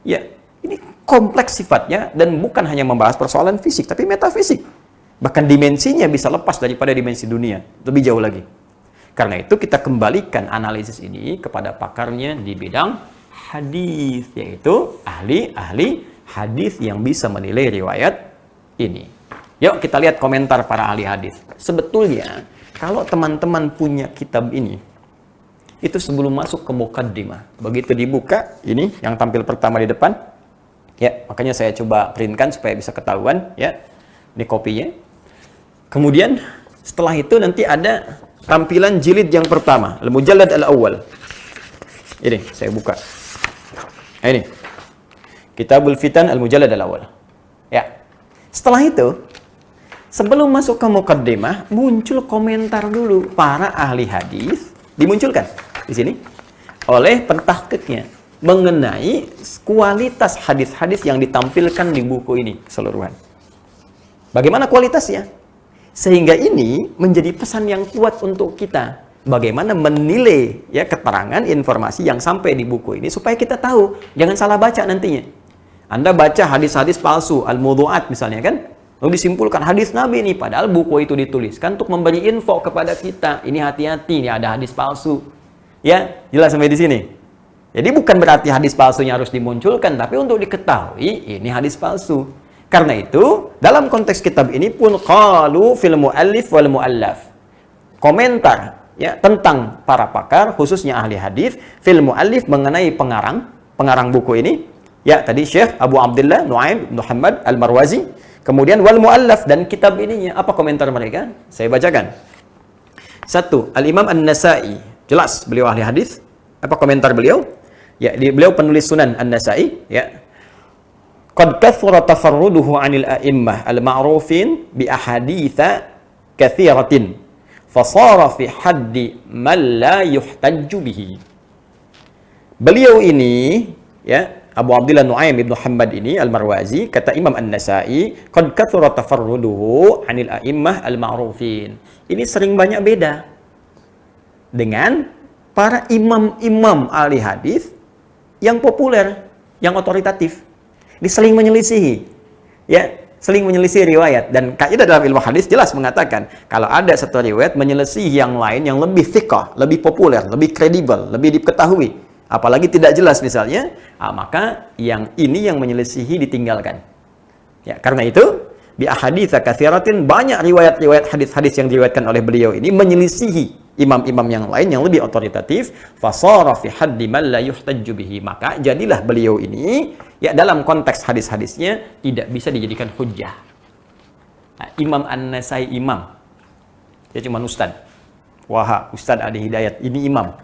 Ya, ini kompleks sifatnya dan bukan hanya membahas persoalan fisik, tapi metafisik. Bahkan dimensinya bisa lepas daripada dimensi dunia, lebih jauh lagi. Karena itu kita kembalikan analisis ini kepada pakarnya di bidang hadis, yaitu ahli-ahli hadis yang bisa menilai riwayat ini. Yuk kita lihat komentar para ahli hadis. Sebetulnya kalau teman-teman punya kitab ini, itu sebelum masuk ke mukaddimah, begitu dibuka, ini yang tampil pertama di depan, ya, makanya saya coba printkan supaya bisa ketahuan, ya, ini kopinya. Kemudian setelah itu nanti ada tampilan jilid yang pertama, Al-Mujallad Al-Awwal. Ini saya buka. Nah, ini Kitabul Fitan Al-Mujallad Al-Awwal. Ya. Setelah itu, sebelum masuk ke mukaddimah, muncul komentar dulu para ahli hadis, dimunculkan di sini oleh pentahqiqnya mengenai kualitas hadis-hadis yang ditampilkan di buku ini keseluruhan. Bagaimana kualitasnya? Sehingga ini menjadi pesan yang kuat untuk kita. Bagaimana menilai, ya, keterangan informasi yang sampai di buku ini supaya kita tahu, jangan salah baca nantinya. Anda baca hadis-hadis palsu, al-mawdu'at misalnya kan, lalu disimpulkan hadis Nabi ini, padahal buku itu dituliskan untuk memberi info kepada kita, ini hati-hati, ini ada hadis palsu. Ya, jelas sampai di sini. Jadi bukan berarti hadis palsunya harus dimunculkan, tapi untuk diketahui ini hadis palsu. Karena itu, dalam konteks kitab ini pun qalu fil muallif wal muallaf. Komentar ya tentang para pakar, khususnya ahli hadis, fil muallif mengenai pengarang buku ini. Ya, tadi Syekh Abu Abdullah Nu'aim Muhammad Al-Marwazi. Kemudian wal muallaf dan kitab ininya, apa komentar mereka? Saya bacakan. 1. Al-Imam An-Nasa'i. Jelas beliau ahli hadis. Apa komentar beliau? Ya, beliau penulis Sunan An-Nasa'i, ya. Qad kathura tafarruduhu 'anil a'immah al-ma'rufin bi ahaditsa katsiratin fasara fi haddi man la yuhtajju bihi. Beliau ini, ya, Abu Abdullah Nu'aim ibn Muhammad ini Al-Marwazi, kata Imam An-Nasa'i, qad kathura tafarruduhu 'anil a'immah al-ma'rufin. Ini sering banyak beda dengan para imam-imam ahli hadis yang populer, yang otoritatif. Ini saling menyelisihi. Ya, saling menyelisih riwayat. Dan kaidah dalam ilmu hadis jelas mengatakan, kalau ada satu riwayat menyelisihi yang lain yang lebih thiqah, lebih populer, lebih kredibel, lebih diketahui, apalagi tidak jelas misalnya, maka yang ini yang menyelisihi ditinggalkan. Ya, karena itu, bi ahaditsa katsiratin, banyak riwayat-riwayat hadis-hadis yang diriwayatkan oleh beliau ini menyelisihi imam-imam yang lain yang lebih otoritatif, fasara fi haddi man la yuhtajju bihi, maka jadilah beliau ini ya dalam konteks hadis-hadisnya tidak bisa dijadikan hujjah. Nah, Imam An-Nasai imam, dia cuma ustad. Wah, Ustad Adi Hidayat ini imam,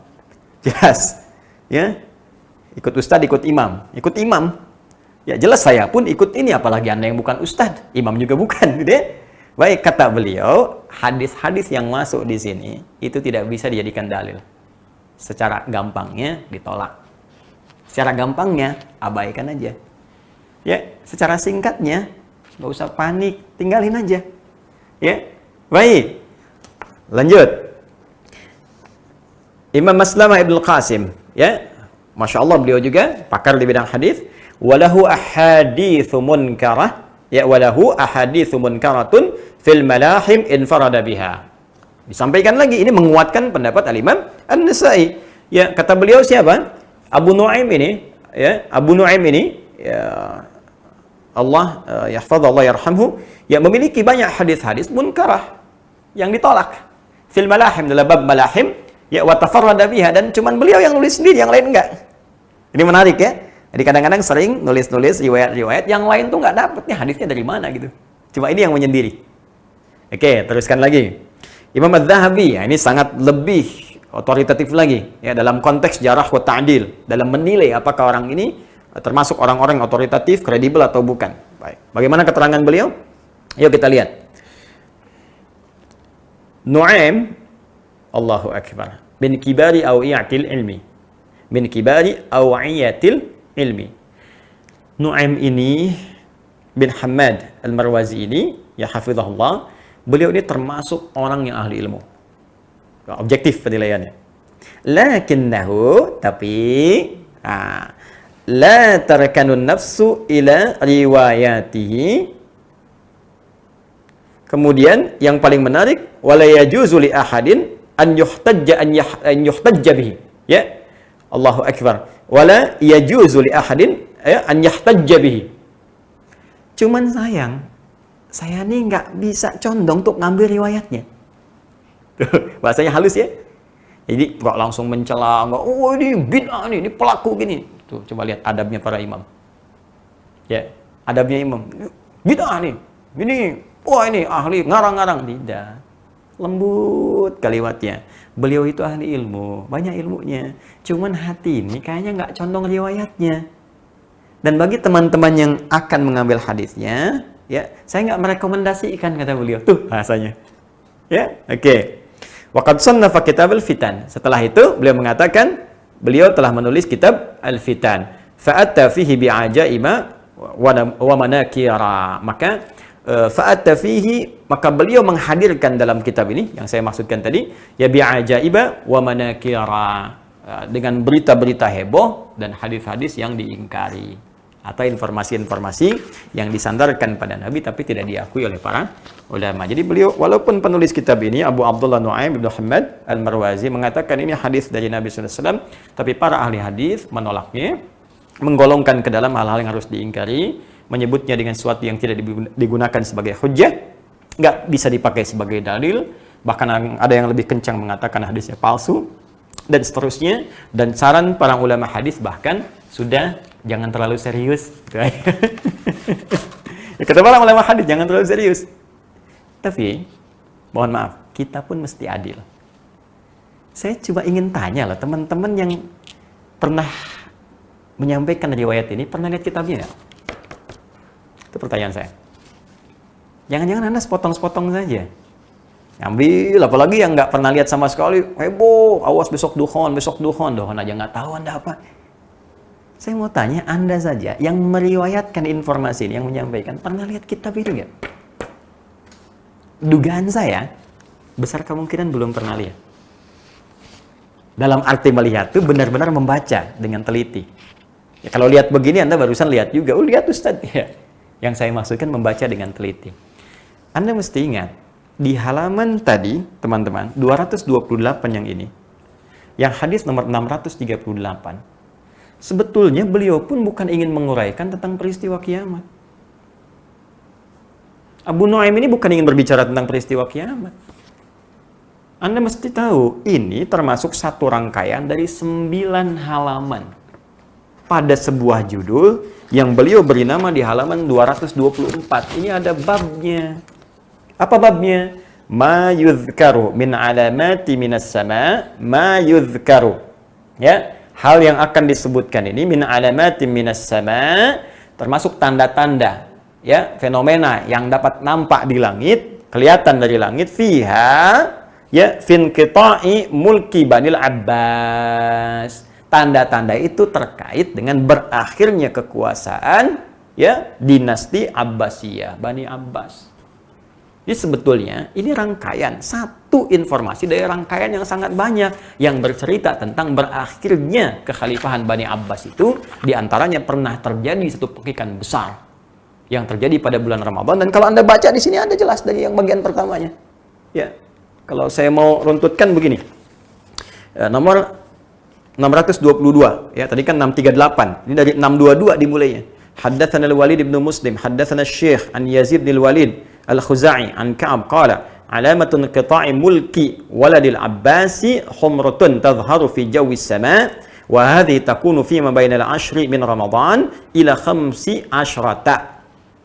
jelas, ya, ikut ustad, ikut imam, ya jelas saya pun ikut ini, apalagi Anda yang bukan ustad, imam juga bukan, gitu ya. Baik, kata beliau, hadis-hadis yang masuk di sini itu tidak bisa dijadikan dalil. Secara gampangnya ditolak. Secara gampangnya abaikan aja. Ya, secara singkatnya nggak usah panik, tinggalin aja. Ya, baik. Lanjut. Imam Maslamah Ibnu Qasim, ya, masya Allah beliau juga pakar di bidang hadis. Walahu ahaditsu munkarah. Ya, walahu ahaditsu munkaratun fil malahim infarada biha. Disampaikan lagi, ini menguatkan pendapat Al-Imam An-Nasa'i. Ya, kata beliau siapa? Abu Nu'aim ini, ya, Abu Nu'aim ini, ya, Allah yahfadz, Allah yarhamhu, ya, memiliki banyak hadis-hadis munkarah yang ditolak. Fil malahim, dalam bab malahim, ya, wa tafarrada biha, dan cuman beliau yang nulis sendiri, yang lain enggak. Ini menarik ya. Jadi kadang-kadang sering nulis-nulis riwayat-riwayat yang lain tuh nggak dapet nih hadisnya dari mana gitu. Cuma ini yang menyendiri. Oke, teruskan lagi. Imam Az-Zahabi, ya, ini sangat lebih otoritatif lagi ya dalam konteks jarah wa ta'dil, dalam menilai apakah orang ini termasuk orang-orang otoritatif, kredibel atau bukan. Baik. Bagaimana keterangan beliau? Yuk kita lihat. Nu'aim, Allahu Akbar, bin kibari awiyatil ilmi. Min kibari awiyatil ilmi. Nu'aim ini bin Hamad Al-Marwazi ini, ya hafizahullah, beliau ini termasuk orang yang ahli ilmu. Objektif penilaiannya. Lakinnahu, tapi la tarkanun nafsu ila riwayatihi. Kemudian yang paling menarik, wala yajuzu li ahadin an yuhtajja bihi. Ya. Allahu Akbar. Wala yajuzu li ahadin an yahtajja bihi. Cuman sayang, saya nih nggak bisa condong untuk ngambil riwayatnya. Bahasanya halus ya. Jadi nggak langsung mencela, nggak, oh ini bid'ah nih, ini pelaku gini. Tuh, coba lihat adabnya para imam. Ya, adabnya imam. Bid'ah nih, ini, wah ini ahli ngarang-ngarang. Tidak. Lembut kalimatnya. Beliau itu ahli ilmu, banyak ilmunya. Cuman hati ini kayaknya nggak condong riwayatnya. Dan bagi teman-teman yang akan mengambil hadisnya, ya, saya nggak merekomendasikan, kata beliau. Tuh bahasanya. Ya, oke. Waqad sannafa kitab al-fitan. Setelah itu beliau mengatakan beliau telah menulis kitab al-fitan. Fa'atta fihi bi'ajaima wa manakira. Maka fa'atta fihi, maka beliau menghadirkan dalam kitab ini yang saya maksudkan tadi, ya bi'ajaiba wa manakira, dengan berita-berita heboh dan hadis-hadis yang diingkari. atau informasi-informasi yang disandarkan pada Nabi tapi tidak diakui oleh para ulama. Jadi beliau, walaupun penulis kitab ini Abu Abdullah Nu'aim bin Muhammad Al-Marwazi mengatakan ini hadis dari Nabi SAW, tapi para ahli hadis menolaknya, menggolongkan ke dalam hal-hal yang harus diingkari, menyebutnya dengan sesuatu yang tidak digunakan sebagai hujjah, nggak bisa dipakai sebagai dalil, bahkan ada yang lebih kencang mengatakan hadisnya palsu, dan seterusnya. Dan saran para ulama hadis bahkan sudah jangan terlalu serius. Kata para ulama hadis jangan terlalu serius. Tapi mohon maaf, kita pun mesti adil. Saya coba ingin tanya loh, teman-teman yang pernah menyampaikan riwayat ini, pernah lihat kitabnya nggak? Itu pertanyaan saya. Jangan-jangan Anda sepotong-sepotong saja. Ambil, apalagi yang nggak pernah lihat sama sekali, heboh, awas besok dukhon aja nggak tahu Anda apa. Saya mau tanya, Anda saja yang meriwayatkan informasi ini, yang menyampaikan, pernah lihat kitab itu nggak? Dugaan saya, besar kemungkinan belum pernah lihat. Dalam arti melihat itu benar-benar membaca dengan teliti. Ya, kalau lihat begini, Anda barusan lihat juga, lihat Ustaz. Ya. Yang saya maksudkan membaca dengan teliti. Anda mesti ingat, di halaman tadi, teman-teman, 228 yang ini, yang hadis nomor 638, sebetulnya beliau pun bukan ingin menguraikan tentang peristiwa kiamat. Abu Nu'aim ini bukan ingin berbicara tentang peristiwa kiamat. Anda mesti tahu, ini termasuk satu rangkaian dari 9 halaman pada sebuah judul yang beliau beri nama di halaman 224. Ini ada babnya. Apa babnya? Ma yudhkaru min alamati minas sama, ma yudhkaru. Ya, hal yang akan disebutkan ini min alamati minas sama, termasuk tanda-tanda, ya, fenomena yang dapat nampak di langit, kelihatan dari langit, fiha, ya, finqita'i mulki Banil Abbas. Tanda-tanda itu terkait dengan berakhirnya kekuasaan, ya, dinasti Abbasiyah, Bani Abbas. Jadi sebetulnya ini rangkaian, satu informasi dari rangkaian yang sangat banyak yang bercerita tentang berakhirnya kekhalifahan Bani Abbas itu. Diantaranya pernah terjadi satu pekikan besar yang terjadi pada bulan Ramadan. Dan kalau Anda baca di sini, Anda jelas dari yang bagian pertamanya. Ya, kalau saya mau runtutkan begini, nomor 622, ya, tadi kan 638, ini dari 622 dimulainya. Haddatsana al-Walid ibn Muslim, haddatsana Syekh an Yazid bin Walid Al-Khuza'i an Ka'ab qala alamatun qita'i mulki waladil Abbasi humratun tadhharu fi jawi sama wa hadhihi takunu fi ma bainal 'ashri min Ramadan ila 15.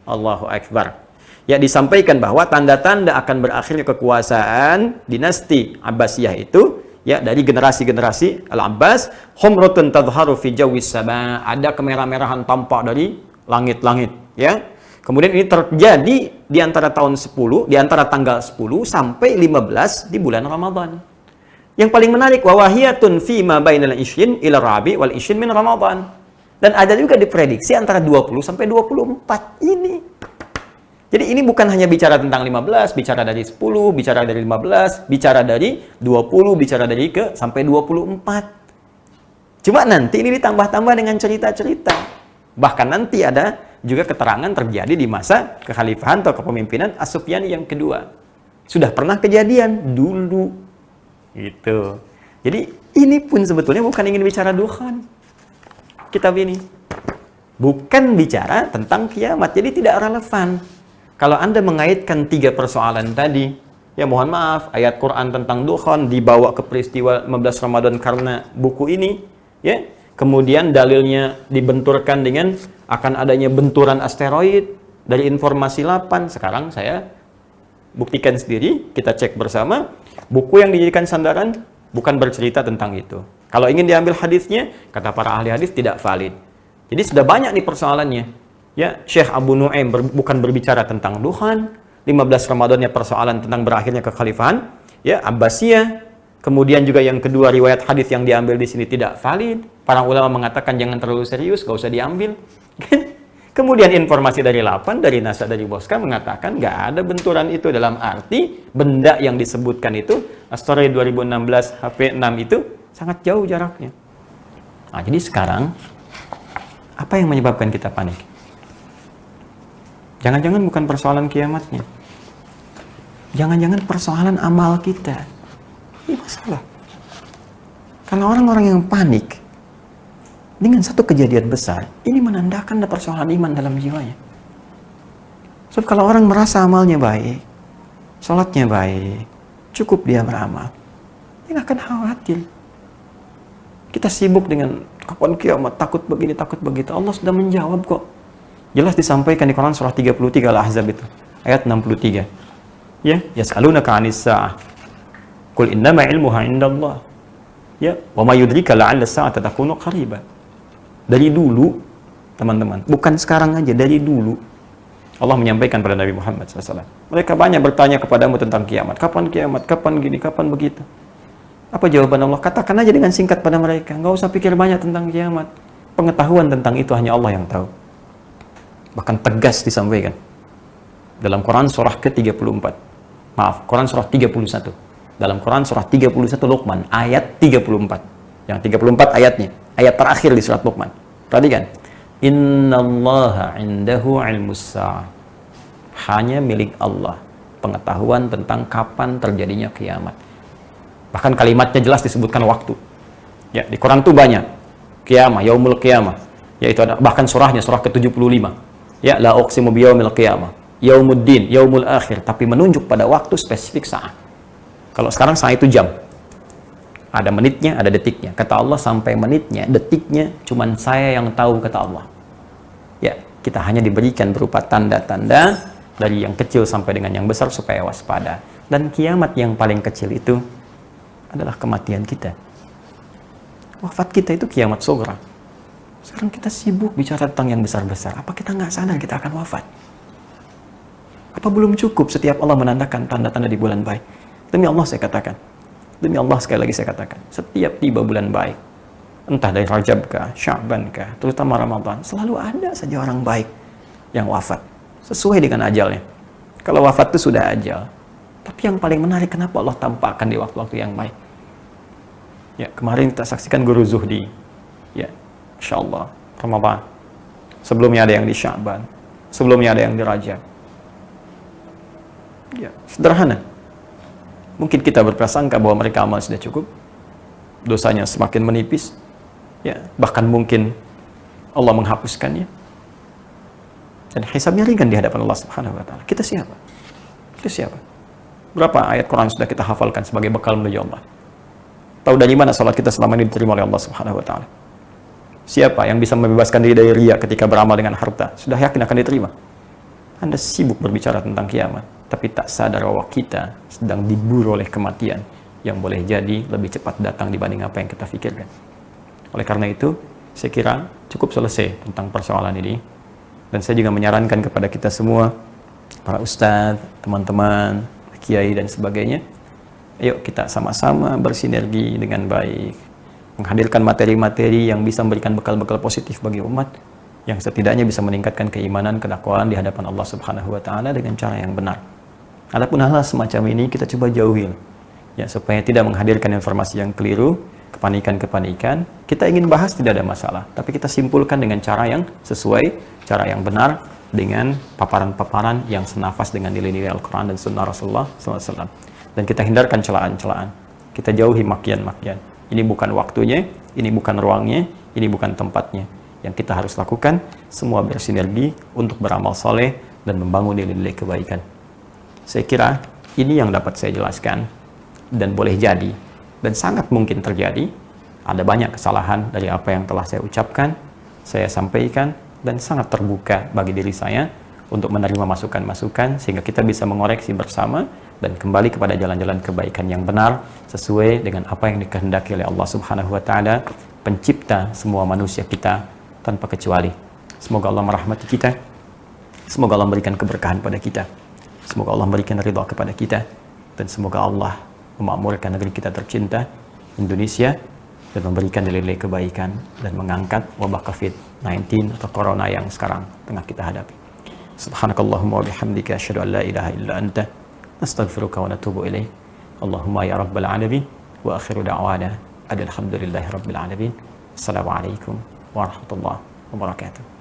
Allahu akbar. Ya, disampaikan bahwa tanda-tanda akan berakhirnya kekuasaan dinasti Abbasiyah itu, ya, dari generasi-generasi Al-Abbas, humratun tadhharu fi jawi sama, ada kemerah-merahan tampak dari langit-langit, ya. Kemudian ini terjadi di antara tahun 10, di antara tanggal 10 sampai 15 di bulan Ramadan. Yang paling menarik, wa wahiyatun fi ma bainal 20 ila rabi wal 20 min Ramadan. Dan ada juga diprediksi antara 20 sampai 24 ini. Jadi ini bukan hanya bicara tentang 15, bicara dari 10, bicara dari 15, bicara dari 20, bicara dari sampai 24. Cuma nanti ini ditambah-tambah dengan cerita-cerita. Bahkan nanti ada juga keterangan terjadi di masa kekhalifahan atau kepemimpinan As-Sufyani yang kedua. Sudah pernah kejadian dulu. Gitu. Jadi ini pun sebetulnya bukan ingin bicara dukhan. Kitab ini bukan bicara tentang kiamat. Jadi tidak relevan. Kalau Anda mengaitkan 3 persoalan tadi, ya mohon maaf, ayat Quran tentang dukhan dibawa ke peristiwa 15 Ramadan karena buku ini, ya. Kemudian dalilnya dibenturkan dengan akan adanya benturan asteroid dari informasi 8. Sekarang saya buktikan sendiri, kita cek bersama, buku yang dijadikan sandaran bukan bercerita tentang itu. Kalau ingin diambil hadisnya, kata para ahli hadis tidak valid. Jadi sudah banyak nih persoalannya. Ya, Syekh Abu Nu'aim bukan berbicara tentang dukhan, 15 Ramadannya persoalan tentang berakhirnya kekhalifahan, ya, Abbasiyah. Kemudian juga yang kedua, riwayat hadis yang diambil di sini tidak valid. Para ulama mengatakan jangan terlalu serius, gak usah diambil. Kemudian informasi dari 8, dari Nasa, dari Boska mengatakan nggak ada benturan itu, dalam arti benda yang disebutkan itu, asteroid 2016 HP6 itu sangat jauh jaraknya. Nah, jadi sekarang Apa yang menyebabkan kita panik? Jangan-jangan bukan persoalan kiamatnya. Jangan-jangan persoalan amal kita. Ini masalah. Kalau orang-orang yang panik dengan satu kejadian besar, ini menandakan ada persoalan iman dalam jiwanya. Sebab kalau orang merasa amalnya baik, sholatnya baik, cukup dia beramal, dia nggak akan khawatir. Kita sibuk dengan kapan kiamat, takut begini, takut begitu. Allah sudah menjawab kok. Jelas disampaikan di Quran surah 33 Al-Ahzab itu, ayat 63. Ya, yas'alunaka 'anis sa'ah. Qul innama 'ilmuha 'indallah. Ya, wa ma yudrika la'alla as-sa'ata takunu qariba. Dari dulu, teman-teman, bukan sekarang aja, dari dulu Allah menyampaikan pada Nabi Muhammad SAW. Mereka banyak bertanya kepadamu tentang kiamat. Kapan kiamat? Kapan gini? Kapan begitu? Apa jawaban Allah? Katakan aja dengan singkat pada mereka. Nggak usah pikir banyak tentang kiamat. Pengetahuan tentang itu hanya Allah yang tahu. Bahkan tegas disampaikan. Dalam Quran surah ke-34. Maaf, Quran surah 31. Dalam Quran surah 31 Luqman, ayat 34. Yang 34 ayatnya. Ayat terakhir di surat Luqman. Perhatikan. Innallaha indahu ilmus sa'ah. Hanya milik Allah pengetahuan tentang kapan terjadinya kiamat. Bahkan kalimatnya jelas disebutkan waktu. Ya, di Quran itu banyak. Kiamah, yaumul kiamah. Yaitu ada bahkan surahnya surah ke-75. Ya, la uqsimu biyaumil qiyamah, yaumuddin, yaumul akhir, tapi menunjuk pada waktu spesifik saat. Kalau sekarang saat itu jam. Ada menitnya, ada detiknya. Kata Allah sampai menitnya, detiknya cuman saya yang tahu, kata Allah. Ya, kita hanya diberikan berupa tanda-tanda dari yang kecil sampai dengan yang besar supaya waspada. Dan kiamat yang paling kecil itu adalah kematian kita. Wafat kita itu kiamat sughra. Sekarang kita sibuk bicara tentang yang besar-besar. Apa kita nggak sadar kita akan wafat? Apa belum cukup setiap Allah menandakan tanda-tanda di bulan baik? Demi Allah saya katakan. Demi Allah sekali lagi saya katakan. Setiap tiba bulan baik, entah dari Rajab kah, Sya'ban kah, terutama Ramadan, selalu ada saja orang baik yang wafat. Sesuai dengan ajalnya. Kalau wafat itu sudah ajal. Tapi yang paling menarik, kenapa Allah tampakkan di waktu-waktu yang baik? Ya, kemarin kita saksikan Guru Zuhdi. Ya, Insya Allah, Ramadan. Sebelumnya ada yang di Sya'ban. Sebelumnya ada yang di Rajab. Ya, sederhana. Mungkin kita berprasangka bahwa mereka amal sudah cukup. Dosanya semakin menipis. Ya, bahkan mungkin Allah menghapuskannya. Dan hisabnya ringan di hadapan Allah Subhanahu wa taala. Kita siapa? Kita siapa? Berapa ayat Quran sudah kita hafalkan sebagai bekal menuju Allah? Tahu dari mana salat kita selama ini diterima oleh Allah Subhanahu wa taala? Siapa yang bisa membebaskan diri dari riya ketika beramal dengan harta? Sudah yakin akan diterima. Anda sibuk berbicara tentang kiamat, tapi tak sadar bahwa kita sedang diburu oleh kematian yang boleh jadi lebih cepat datang dibanding apa yang kita pikirkan. Oleh karena itu, saya kira cukup selesai tentang persoalan ini. Dan saya juga menyarankan kepada kita semua, para ustadz, teman-teman, kiai dan sebagainya, ayo kita sama-sama bersinergi dengan baik, menghadirkan materi-materi yang bisa memberikan bekal-bekal positif bagi umat, yang setidaknya bisa meningkatkan keimanan, kedakwaan di hadapan Allah Subhanahu wa taala dengan cara yang benar. Adapun hal-hal semacam ini kita coba jauhi, ya, supaya tidak menghadirkan informasi yang keliru, kepanikan-kepanikan. Kita ingin bahas tidak ada masalah, tapi kita simpulkan dengan cara yang sesuai, cara yang benar, dengan paparan-paparan yang senafas dengan nilai-nilai Al-Quran dan Sunnah Rasulullah SAW. Dan kita hindarkan celaan-celaan. Kita jauhi makian-makian. Ini bukan waktunya, ini bukan ruangnya, ini bukan tempatnya. Yang kita harus lakukan, semua bersinergi untuk beramal soleh dan membangun nilai-nilai kebaikan. Saya kira ini yang dapat saya jelaskan, dan boleh jadi, dan sangat mungkin terjadi, ada banyak kesalahan dari apa yang telah saya ucapkan, saya sampaikan, dan sangat terbuka bagi diri saya untuk menerima masukan-masukan, sehingga kita bisa mengoreksi bersama, dan kembali kepada jalan-jalan kebaikan yang benar, sesuai dengan apa yang dikehendaki oleh Allah Subhanahu wa Ta'ala, pencipta semua manusia kita, tanpa kecuali. Semoga Allah merahmati kita, semoga Allah memberikan keberkahan pada kita, semoga Allah memberikan ridha kepada kita, dan semoga Allah memakmurkan negeri kita tercinta, Indonesia, dan memberikan nilai-nilai kebaikan dan mengangkat wabah COVID-19 atau Corona yang sekarang tengah kita hadapi. Subhanakallahumma wa bihamdika asyhadu an la ilaha illa anta astaghfiruka wa natubu ilaik. Allahumma ya rabbal alamin wa akhiru da'wana alhamdulillahi rabbil alamin. Assalamualaikum warahmatullahi wabarakatuh.